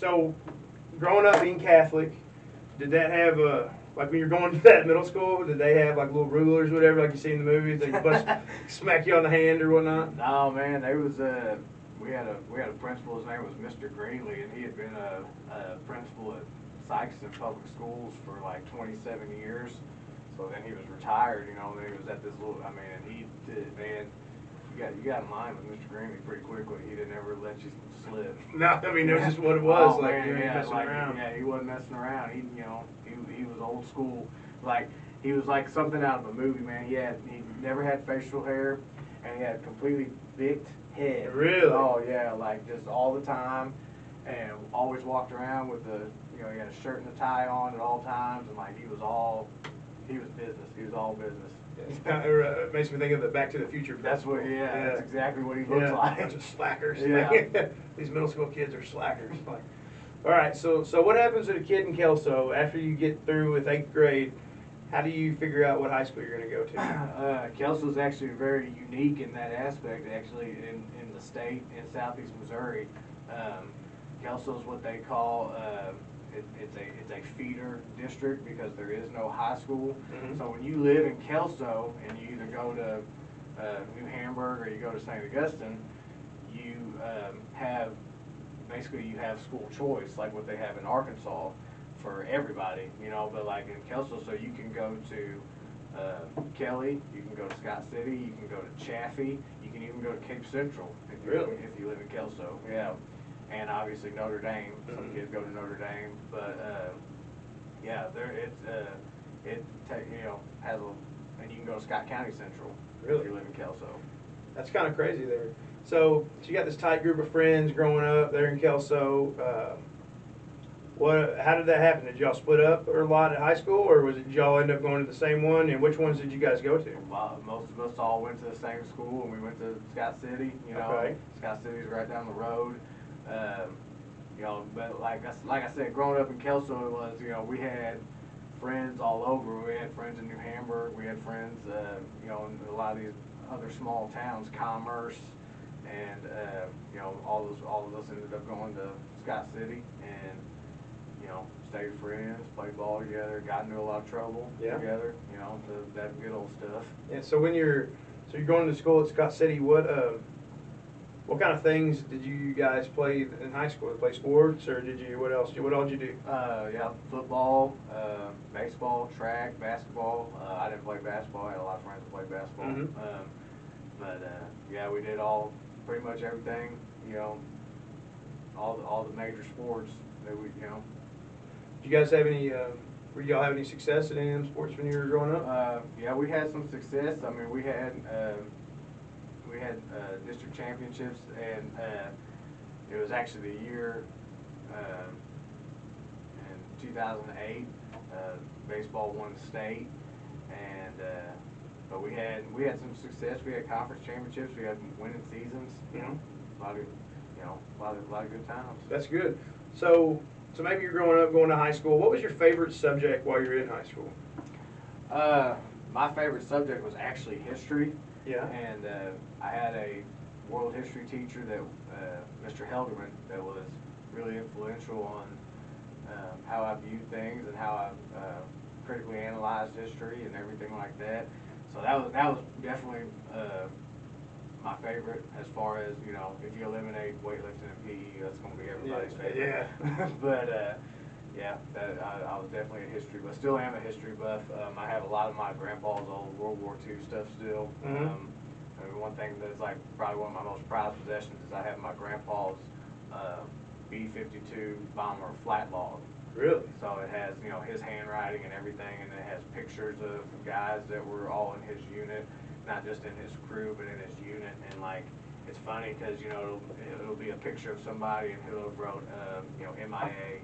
So, growing up being Catholic, did that have like when you're going to that middle school, did they have like little rulers or whatever, like you see in the movies? They bust, smack you on the hand or whatnot? No, man, they was we had a principal. His name was Mr. Greeley, and he had been a principal at Sykeston Public Schools for like 27 years. So then he was retired, you know. And then he was at this little. I mean, and he did, man. You got in line with Mr. Greeley pretty quickly. He didn't ever let you slip. No, I mean, that's just what it was. Oh, like, man, you ain't yeah, messing like, around. yeah, he wasn't messing around. He was old school. Like, he was like something out of a movie, man. He never had facial hair, and he had a completely bicked head. Really? Oh yeah, like just all the time, and always walked around with he had a shirt and a tie on at all times, and like he was business. He was all business. It makes me think of the Back to the Future. That's what, that's exactly what he looks like. A bunch of slackers. Yeah. These middle school kids are slackers. Like, all right, so what happens to a kid in Kelso after you get through with 8th grade? How do you figure out what high school you're going to go to? Kelso's actually very unique in that aspect, actually, in the state, in southeast Missouri. Kelso's what they call, it's a feeder district because there is no high school. Mm-hmm. So when you live in Kelso and you either go to New Hamburg or you go to St. Augustine, you you have school choice, like what they have in Arkansas for everybody, you know. But like in Kelso, so you can go to Kelly, you can go to Scott City, you can go to Chaffee, you can even go to Cape Central if you live in Kelso. Yeah. And obviously Notre Dame. Some kids go to Notre Dame, but yeah, has and you can go to Scott County Central if you live in Kelso. That's kind of crazy there. So you got this tight group of friends growing up there in Kelso. How did that happen? Did y'all split up a lot at high school, or did y'all end up going to the same one? And which ones did you guys go to? Well, most of us all went to the same school, and we went to Scott City. You know, okay. Scott City's right down the road. But like I said, growing up in Kelso, it was, we had friends all over. We had friends in New Hamburg. We had friends, in a lot of these other small towns, Commerce, and all of us ended up going to Scott City, and stayed friends, played ball together, got into a lot of trouble together. That good old stuff. And so you're going to school at Scott City, what kind of things did you guys play in high school? Did you play sports, or what else did you do? Football, baseball, track, basketball. I didn't play basketball. I had a lot of friends that played basketball. Mm-hmm. We did pretty much everything. All the major sports that we. Did you guys have any? Did y'all have any success in any of them sports when you were growing up? Yeah, we had some success. I mean, we had district championships, and it was actually the year in 2008. Baseball won the state, and but we had some success. We had conference championships. We had winning seasons. A lot of good times. That's good. So maybe you're growing up, going to high school. What was your favorite subject while you were in high school? My favorite subject was actually history. Yeah. And I had a world history teacher Mr. Helderman, that was really influential on how I viewed things and how I critically analyzed history and everything like that. So that was definitely my favorite, as far as, if you eliminate weightlifting and PE, that's going to be everybody's favorite. Yeah. But I was definitely a history, but still am a history buff. I have a lot of my grandpa's old World War II stuff still. Mm-hmm. One thing that's like probably one of my most prized possessions is I have my grandpa's B-52 bomber flat log. Really? So it has, his handwriting and everything, and it has pictures of guys that were all in his unit, not just in his crew, but in his unit. And like, it's funny because, it'll be a picture of somebody, and he'll have wrote, MIA,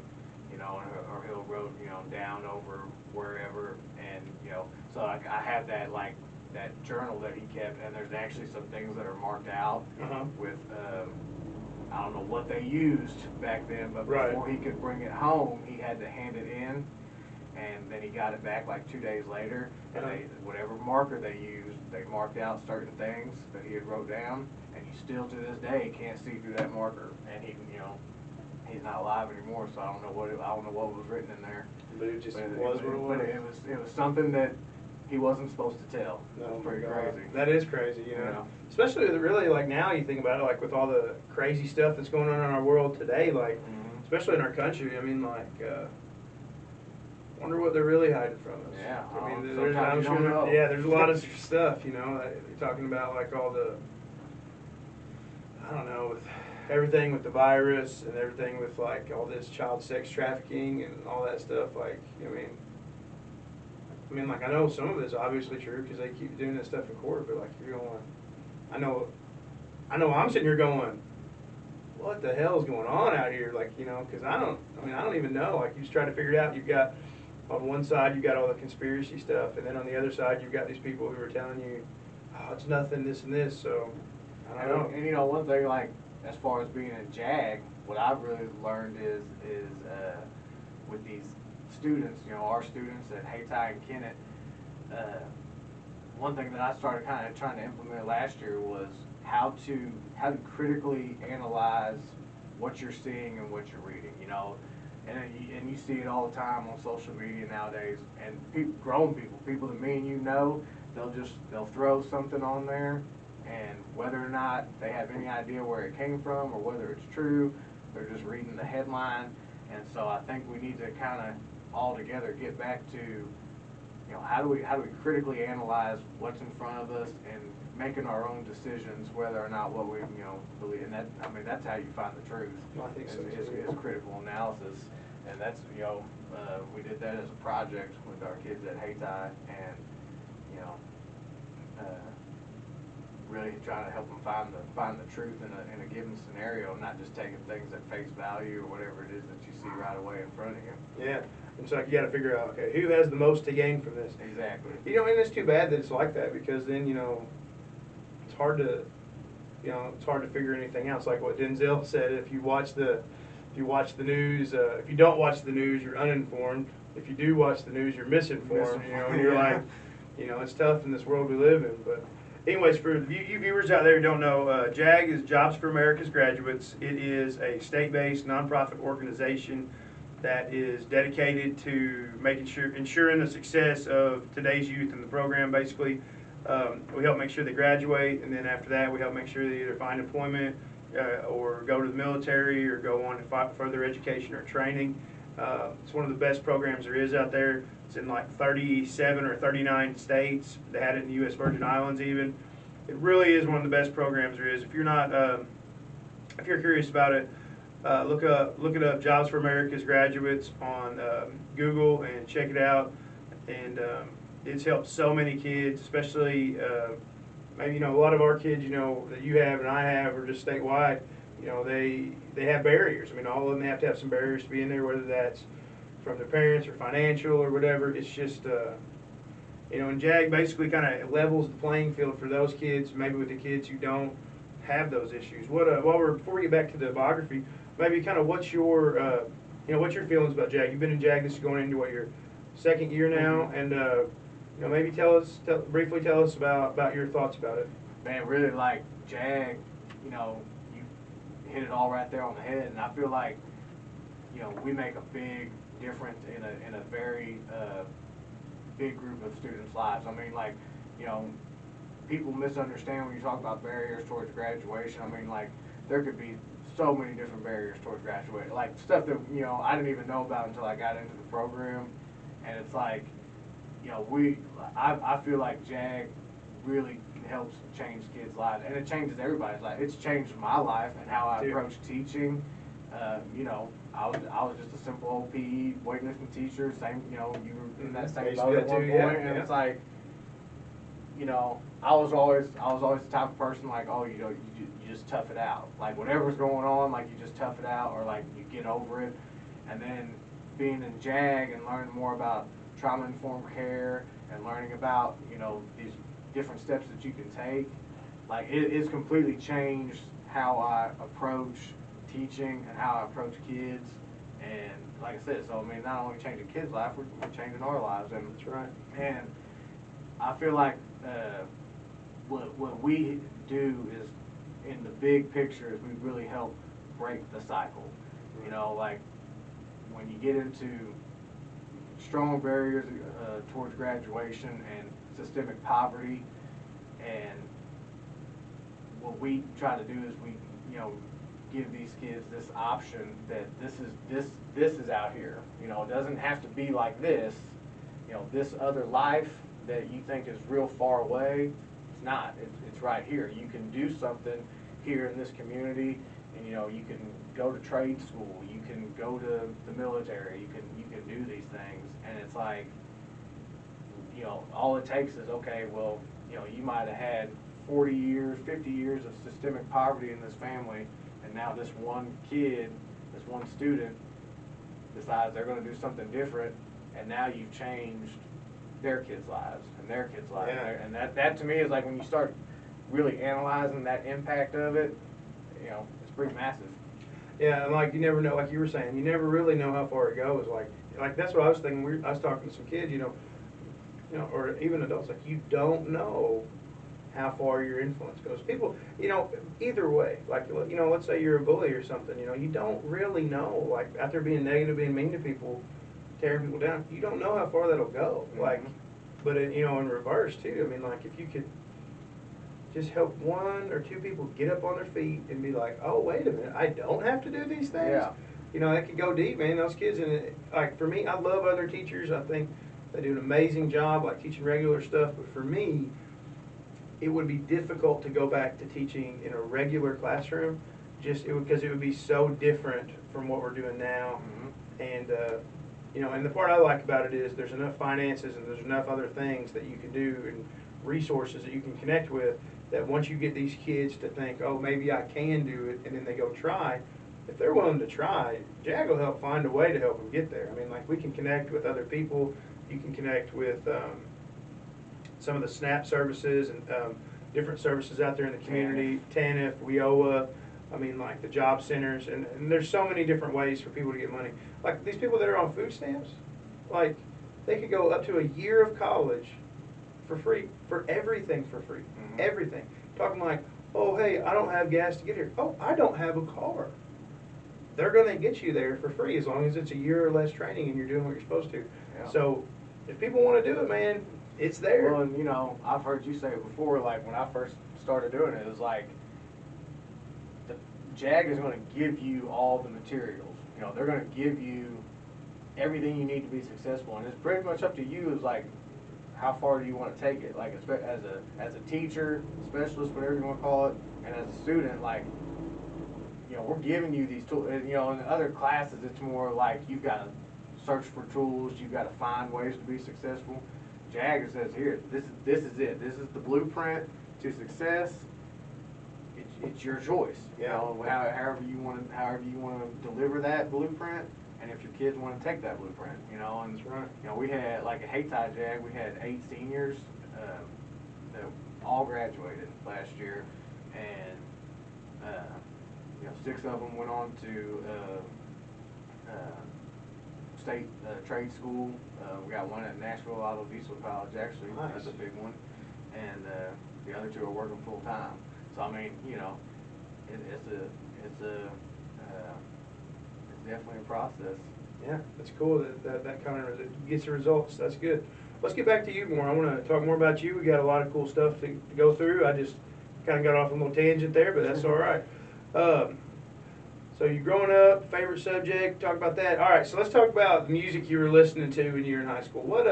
or he'll wrote, down over wherever, and, so I have that, like, that journal that he kept, and there's actually some things that are marked out with, I don't know what they used back then, but before he could bring it home, he had to hand it in, and then he got it back like 2 days later, and whatever marker they used, they marked out certain things that he had wrote down, and you still to this day can't see through that marker, and he, not alive anymore, so I don't know what was written in there. But it just But was what it was. It was something that he wasn't supposed to tell. No, It's pretty my God. crazy. That is crazy, you know. You know? Especially with really, like, now you think about it, like, with all the crazy stuff that's going on in our world today, like, especially in our country. I mean, like, wonder what they're really hiding from us. Yeah, I mean, sometimes you don't know. yeah, there's a lot of stuff, you know. You're talking about, like, all the, I don't know, with everything with the virus and everything with, like, all this child sex trafficking and all that stuff. Like, I mean, like, I know some of it's obviously true because they keep doing this stuff in court, but, like, you're going, I know I'm sitting here going, what the hell is going on out here? Like, you know, because I don't even know. Like, you just try to figure it out. You've got, on one side, you've got all the conspiracy stuff, and then on the other side, you've got these people who are telling you, oh, it's nothing, this and this, so, I don't know. And you know, one thing, like, as far as being a JAG, what I've really learned is with these students, you know, our students at Hayti and Kennett, one thing that I started kind of trying to implement last year was how to critically analyze what you're seeing and what you're reading, you know, and you see it all the time on social media nowadays, and grown people that me and you know, they'll throw something on there, and whether or not they have any idea where it came from or whether it's true, they're just reading the headline. And so I think we need to kind of all together get back to, you know, how do we critically analyze what's in front of us and making our own decisions whether or not what we, you know, believe. And that, I mean, that's how you find the truth. I think so, is critical analysis. And that's, you know, we did that as a project with our kids at Hayti, and, you know, really trying to help them find the truth in a given scenario, not just taking things at face value or whatever it is that you see right away in front of you. Yeah, and so you got to figure out, okay, who has the most to gain from this? Exactly. You know, and it's too bad that it's like that, because then, you know, it's hard to figure anything else. Like what Denzel said, if you watch the news, if you don't watch the news, you're uninformed. If you do watch the news, you're misinformed. You know, and you're like, you know, it's tough in this world we live in. But anyways, for you viewers out there who don't know, JAG is Jobs for America's Graduates. It is a state-based nonprofit organization that is dedicated to ensuring the success of today's youth in the program. Basically, we help make sure they graduate, and then after that, we help make sure they either find employment or go to the military or go on to further education or training. It's one of the best programs there is out there. It's in like 37 or 39 states. They had it in the U.S. Virgin Islands even. It really is one of the best programs there is. If you're not, if you're curious about it, look it up, Jobs for America's Graduates on Google and check it out. And it's helped so many kids, especially maybe, you know, a lot of our kids, you know, that you have and I have, or just statewide. You know, they have barriers. I mean, all of them have to have some barriers to be in there, whether that's from their parents or financial or whatever. It's just, you know, and JAG basically kind of levels the playing field for those kids, maybe with the kids who don't have those issues. Before we get back to the biography, maybe kind of what's your, you know, what's your feelings about JAG? You've been in JAG, this is going into your second year now, and you know, maybe briefly tell us about your thoughts about it. Man, really, like JAG, you know, you hit it all right there on the head, and I feel like, you know, we make a big difference in a very big group of students' lives. I mean, like, you know, people misunderstand when you talk about barriers towards graduation. I mean, like, there could be so many different barriers towards graduation, like stuff that, you know, I didn't even know about until I got into the program. And it's like, you know, I feel like JAG really helps change kids' lives, and it changes everybody's life. It's changed my life and how I approach teaching. You know, I was just a simple old PE weightlifting teacher. Same, you know, you were in that same boat at one point, and it's like, you know, I was always the type of person like, oh, you know, you just tough it out. Like whatever's going on, like you just tough it out, or like you get over it. And then being in JAG and learning more about trauma-informed care and learning about, you know, these different steps that you can take, like it's completely changed how I approach teaching and how I approach kids. And like I said, so I mean, not only changing kids' life, we're changing our lives. And that's right. And I feel like what we do is, in the big picture, is we really help break the cycle. You know, like when you get into strong barriers towards graduation and systemic poverty, and what we try to do is we, you know, give these kids this option that this is out here. You know, it doesn't have to be like this. You know, this other life that you think is real far away, it's not. It's right here. You can do something here in this community, and you know, you can go to trade school, you can go to the military, you can do these things, and it's like, you know, all it takes is, okay, well, you know, you might have had 40 years, 50 years of systemic poverty in this family, and now this one kid, this one student decides they're going to do something different, and now you've changed their kids' lives and their kids' lives. Yeah. And that to me is like when you start really analyzing that impact of it, you know, it's pretty massive. Yeah, and like you never know, like you were saying, you never really know how far it goes. Like that's what I was thinking. I was talking to some kids, you know, or even adults. Like you don't know how far your influence goes. People, you know, either way. Like you know, let's say you're a bully or something. You know, you don't really know. Like out there being negative, being mean to people, tearing people down. You don't know how far that'll go. Mm-hmm. Like, but you know, in reverse too. I mean, like if you could just help one or two people get up on their feet and be like, oh, wait a minute, I don't have to do these things. Yeah. You know, that could go deep, man. Those kids, and like for me, I love other teachers. I think they do an amazing job, like teaching regular stuff. But for me, it would be difficult to go back to teaching in a regular classroom, just because it would be so different from what we're doing now. Mm-hmm. And you know, and the part I like about it is there's enough finances and there's enough other things that you can do and resources that you can connect with, that once you get these kids to think, oh, maybe I can do it, and then they go try, if they're willing to try, JAG will help find a way to help them get there. I mean, like we can connect with other people. You can connect with some of the SNAP services and different services out there in the community, TANF, WIOA, I mean, like the job centers, and there's so many different ways for people to get money. Like these people that are on food stamps, like they could go up to a year of college for free, for everything for free, everything. Talking like, oh, hey, I don't have gas to get here. Oh, I don't have a car. They're going to get you there for free as long as it's a year or less training and you're doing what you're supposed to. Yeah. So if people want to do it, man, it's there. Well, and you know, I've heard you say it before, like when I first started doing it, it was like, the JAG is going to give you all the materials. You know, they're going to give you everything you need to be successful, and it's pretty much up to you. Is like, how far do you want to take it? Like as a teacher, specialist, whatever you want to call it, and as a student, like, you know, we're giving you these tools. You know, in other classes, it's more like you've got to search for tools. You've got to find ways to be successful. JAG says here, this is it. This is the blueprint to success. It's your choice. You know, however you want to deliver that blueprint. And if your kids want to take that blueprint, you know, and that's right. You know, we had like a Hayti JAG. We had 8 seniors that all graduated last year, and you know, 6 of them went on to state trade school. We got one at Nashville Auto Diesel College, actually. Nice. That's a big one, and the other 2 are working full time. So I mean, you know, it's definitely a process. Yeah, that's cool that kind of gets the results. That's good. Let's get back to you more. I want to talk more about you. We got a lot of cool stuff to go through. I just kind of got off a little tangent there, but that's all right. So you growing up, favorite subject, talk about that. All right, so let's talk about the music you were listening to when you were in high school. What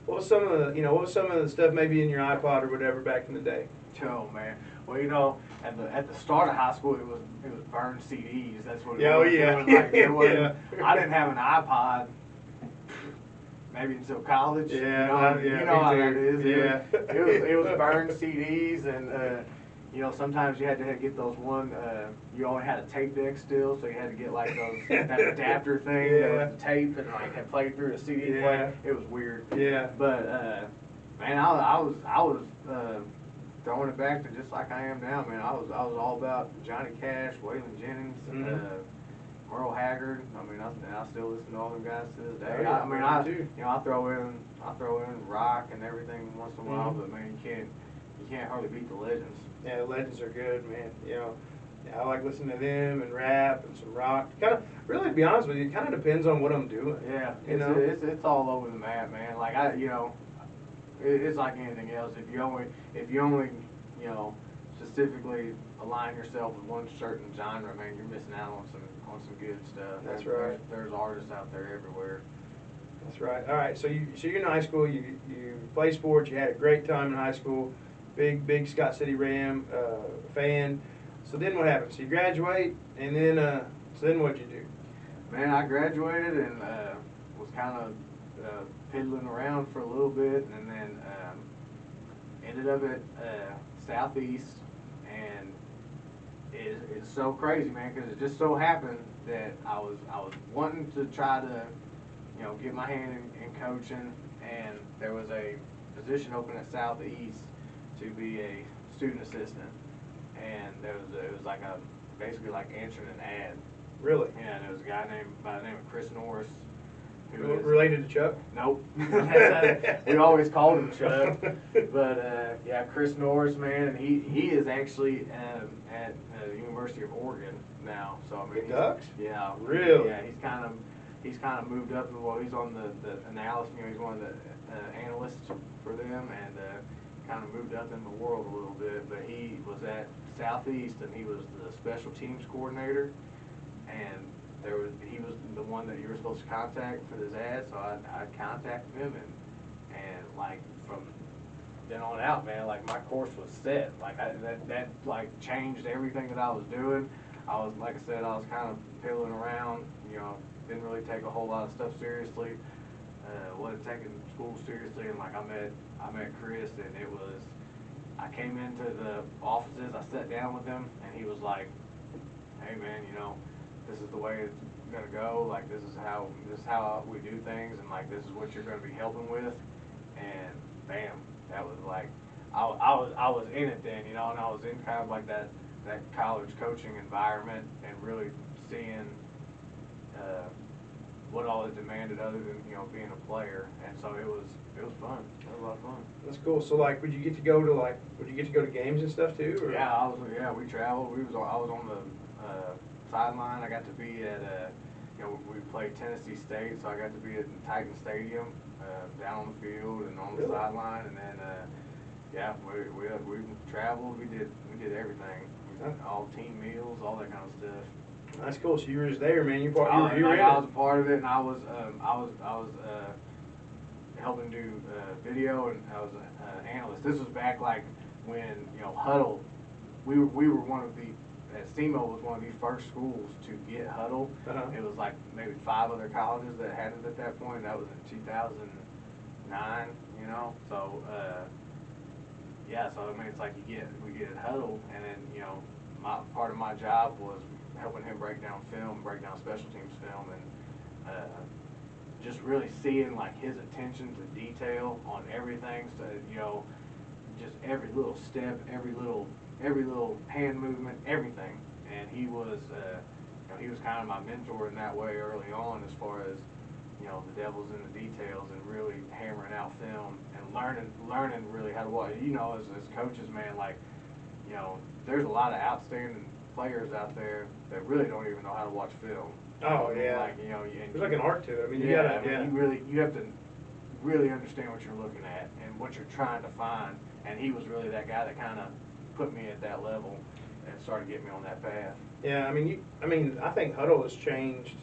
was some of the stuff maybe in your iPod or whatever back in the day? Oh man. Well, you know, at the start of high school, it was burned CDs. That's what it was. Oh yeah. I didn't have an iPod maybe until college. Yeah. You know how that is. Yeah. It was burned CDs, and you know, sometimes you had to get those you only had a tape deck still, so you had to get like that adapter thing that was the tape and like had played through a CD player. It was weird. Yeah. But man, I was throwing it back to just like I am now, man. I was all about Johnny Cash, Waylon Jennings, Merle Haggard. I mean, I still listen to all them guys to this day. I throw in rock and everything once in a while, but man, you can't hardly beat the legends. Yeah, the legends are good, man. You know, Yeah, I like listening to them and rap and some rock. Kind of, really, to be honest with you, it kind of depends on what I'm doing. Yeah, You know? it's all over the map, man. Like it's like anything else. If you only you know specifically align yourself with one certain genre, man, you're missing out on some good stuff. That's right. There's artists out there everywhere. That's right. All right. So you're in high school. You play sports. You had a great time in high school. Big Scott City Ram fan. So then what happened? So you graduate, and then so then what'd you do? Man, I graduated and was kind of piddling around for a little bit, and then ended up at Southeast, and it's so crazy, man, because it just so happened that I was wanting to try to get my hand in coaching, and there was a position open at Southeast to be a student assistant, and it was like basically like answering an ad. Really? Yeah, and there was a guy by the name of Chris Norris. Related to Chuck? Nope. We always called him Chuck. But yeah, Chris Norris, man, and he is actually at the University of Oregon now. So I mean, The Ducks? Yeah. Really? Yeah, he's kind of moved up, and well, he's on the analysis. He's one of the analysts for them, and kind of moved up in the world a little bit. But he was at Southeast, and he was the special teams coordinator, and he was the one that you were supposed to contact for this ad, so I contacted him, and like from then on out, man, like my course was set. Like that like changed everything that I was doing. I was, like I said, I was kind of piddling around, didn't really take a whole lot of stuff seriously. Wasn't taking school seriously, and like I met Chris, and I came into the offices, I sat down with him, and he was like, "Hey man, this is the way it's gonna go. Like this is how we do things, and like this is what you're gonna be helping with." And bam, that was like I was in it then, and I was in kind of like that college coaching environment, and really seeing what all it demanded other than being a player. And so it was fun. It was a lot of fun. That's cool. So like, would you get to go to games and stuff too? Or? Yeah, we traveled. I was on the sideline. I got to be at we played Tennessee State, so I got to be at Titan Stadium, down on the field and on the sideline, and then yeah, we traveled. We did everything. All team meals, all that kind of stuff. That's cool. So you were just there, man. You were I was a part of it, and I was helping do video, and I was an analyst. This was back like when Huddle. We were one of the SEMO was one of the first schools to get Huddle. It was like maybe 5 other colleges that had it at that point. That was in 2009. So yeah. So I mean, it's like we get Huddle, and then part of my job was helping him break down film, break down special teams film, and just really seeing like his attention to detail on everything. So just every little step, every little hand movement, everything. And he was kind of my mentor in that way early on, as far as the devil's in the details, and really hammering out film and learning really how to watch. As coaches, man, like there's a lot of outstanding players out there that really don't even know how to watch film. Oh yeah. Like there's like an art to it. I mean, you have to really understand what you're looking at and what you're trying to find. And he was really that guy that kind of put me at that level and started getting me on that path. Yeah, I think Huddle has changed.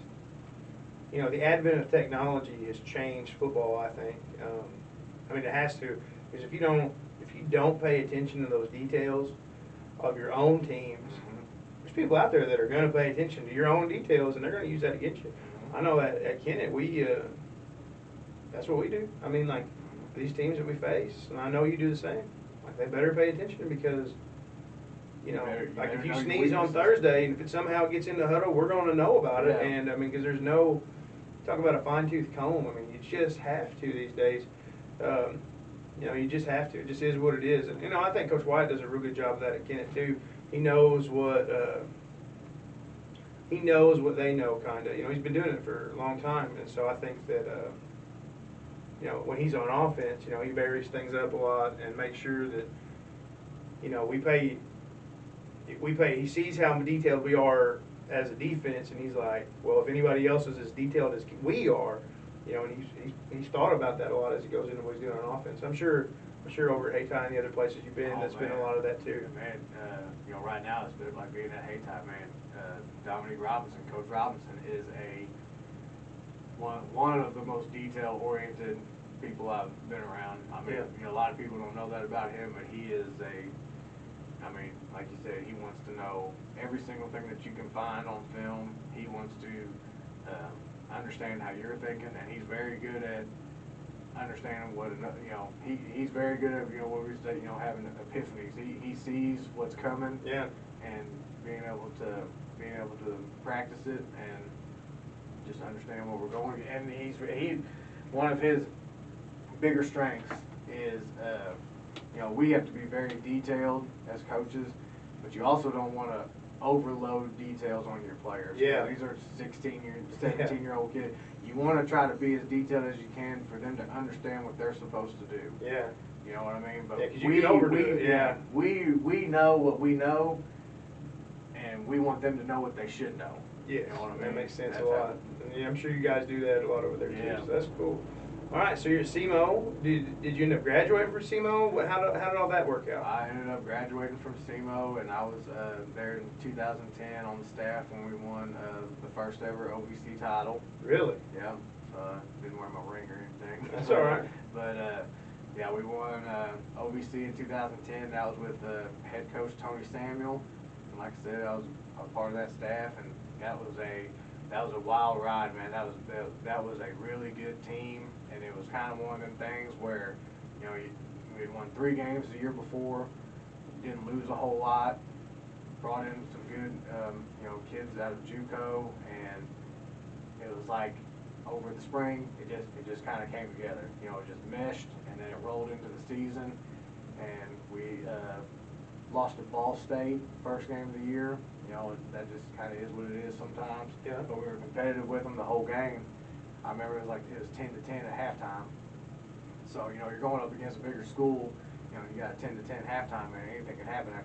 The advent of technology has changed football. I think. It has to, because if you don't pay attention to those details of your own teams, there's people out there that are going to pay attention to your own details, and they're going to use that against you. I know at Kennett, that's what we do. I mean, like, these teams that we face, and I know you do the same, like, they better pay attention, because, like, if you sneeze on Thursday, and if it somehow gets into Huddle, we're going to know about it. And, because there's no, talk about a fine-tooth comb, you just have to these days. You just have to. It just is what it is. And, I think Coach White does a real good job of that at Kennett, too. He knows what they know, kind of. He's been doing it for a long time, and so I think that when he's on offense, he varies things up a lot and makes sure that we pay he sees how detailed we are as a defense, and he's like, well, if anybody else is as detailed as we are, you know, and he's thought about that a lot as he goes into what he's doing on offense. I'm sure over at Haytie and the other places you've been, that's been a lot of that too. Man, you know, right now it's been like being at Haytie, man. Dominique Robinson, Coach Robinson, is one of the most detail-oriented people I've been around. I mean, you know, a lot of people don't know that about him, but he is I mean, like you said, he wants to know every single thing that you can find on film. He wants to understand how you're thinking, and he's very good at understanding what, you know, he's very good at, you know, what we say, you know, having epiphanies. He sees what's coming, and being able to practice it and just understand where we're going. And he one of his bigger strengths is, you know, we have to be very detailed as coaches, but you also don't want to overload details on your players. Yeah. You know, these are 17-year-old kids. You want to try to be as detailed as you can for them to understand what they're supposed to do. Yeah. You know what I mean? But we know what we know, and we want them to know what they should know. Yeah, you know what I mean? That makes sense a lot. And I'm sure you guys do that a lot over there too, so that's cool. All right, so you're at SEMO. Did you end up graduating from SEMO? How did all that work out? I ended up graduating from SEMO, and I was there in 2010 on the staff when we won the first ever OVC title. Really? Yeah. Didn't wear my ring or anything. That's all right. But yeah, we won OVC in 2010. That was with head coach Tony Samuel. And like I said, I was a part of that staff, and that was a wild ride, man. That was a really good team, and it was kind of one of them things where, you know, we had won 3 games the year before, didn't lose a whole lot, brought in some good, you know, kids out of JUCO, and it was like over the spring, it just kind of came together. You know, it just meshed, and then it rolled into the season, and we lost to Ball State first game of the year. You know, that just kind of is what it is sometimes. Yeah. But we were competitive with them the whole game. I remember it was 10-10 at halftime. So, you know, you're going up against a bigger school. You know, you got a 10-10 halftime, and anything can happen.